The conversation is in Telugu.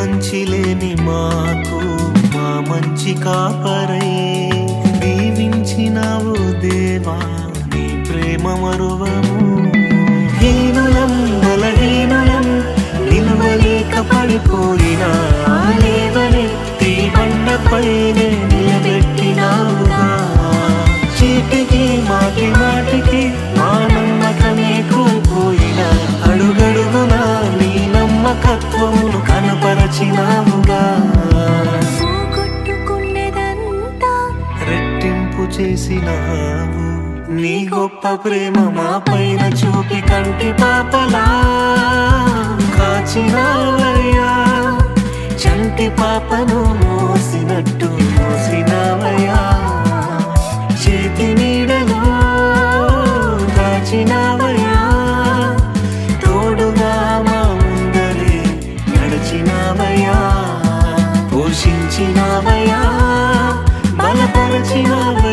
మంచి లేని మాకు మా మంచి కాపరై దీవించినావు దేవా, నీ ప్రేమ మరువము. హీనులం బలహీనులం నిలువలేక పడిపోయినా లేవనెత్తి బండపైనే నిలబెట్టినావుగా. చీటికి మాటి మాటికి మా నమ్మకమే కోల్పోయినా అడుగడుగునా నీ నమ్మకత్వమును కనపరచినావుగా. రెట్టింపు చేసినావు నీ గొప్ప ప్రేమ మా పైన చూపి కంటి పాపలా కాచినావయ్యా. చంటి పాపను మోసినట్టు మోసినావయ్యా. చేతి నీడలో దాచినావయ్యా. తోడుగా మా ముందరే నడిచినావయ్యా. పోషించినావయ్యా, బలపరచినావయ్యా.